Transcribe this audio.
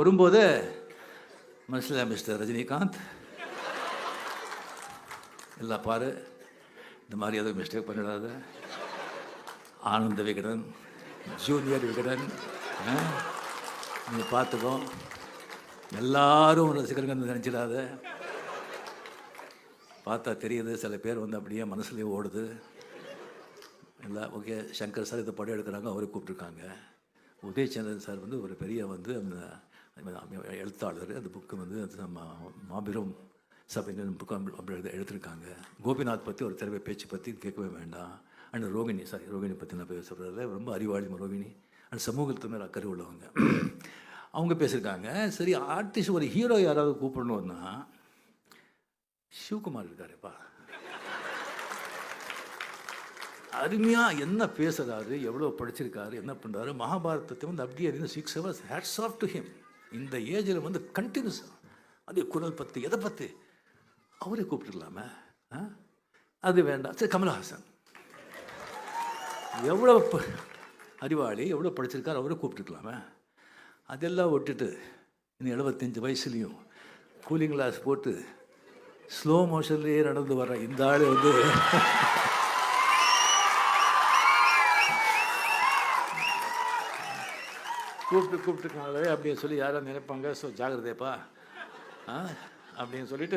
வரும்போதே மனசில் மிஸ்டர் ரஜினிகாந்த் எல்லாம் பாரு, இந்த மாதிரி எதுவும் மிஸ்டேக் பண்ணிடாத. ஆனந்த விகடன், ஜூனியர் விகடன், நீங்கள் பார்த்துக்கோ. எல்லாரும் ரசிகர்கள் நினச்சிடாத. பார்த்தா தெரியுது, சில பேர் வந்து அப்படியே மனசுலேயே ஓடுது. எல்லாம் ஓகே. சங்கர் சார் இதை படம் எடுக்கிறாங்க, அவரை கூப்பிட்ருக்காங்க. உதயச்சந்திரன் சார் வந்து ஒரு பெரிய வந்து அந்த எழுத்தாளர். அந்த புக்கு வந்து நம்ம மாபெரும் சபையின் புக்கு அப்படி எடுத்திருக்காங்க. கோபிநாத் பற்றி ஒரு திறமை பேச்சு பற்றி கேட்கவே வேண்டாம். அண்ட் ரோகிணி பற்றி நான் பேசுகிறதில்ல, ரொம்ப அறிவாளி ரோகிணி. அண்ட் சமூகத்து மேலே அக்கறை உள்ளவங்க. அவங்க பேசியிருக்காங்க. சரி, ஆர்டிஸ்ட் ஒரு ஹீரோ யாராவது கூப்பிடணுன்னா சிவகுமார் இருக்காருப்பா. அருமையாக என்ன பேசுகிறாரு, எவ்வளோ படிச்சிருக்காரு, என்ன பண்ணுறாரு. மகாபாரதத்தை வந்து அப்படியே இருந்து 6 hours hats off to him. இந்த ஏஜில் வந்து கண்டினியூஸ் அதே குரல் பற்றி எதை பற்றி அவரே கூப்பிட்டுருக்கலாமே. அது வேண்டாம். சரி, கமல்ஹாசன் எவ்வளோ அறிவாளி, எவ்வளோ படிச்சிருக்காரு, அவரே கூப்பிட்டுருக்கலாமே. அதெல்லாம் விட்டுட்டு இன்னும் 75 வயசுலேயும் கூலிங் கிளாஸ் போட்டு ஸ்லோ மோஷன்லேயே நடந்து வர இந்த ஆள் வந்து கூப்பிட்டுருக்காங்களே அப்படின்னு சொல்லி யாரும் நினைப்பாங்க. ஸோ ஜாகிரதைப்பா அப்படின்னு சொல்லிட்டு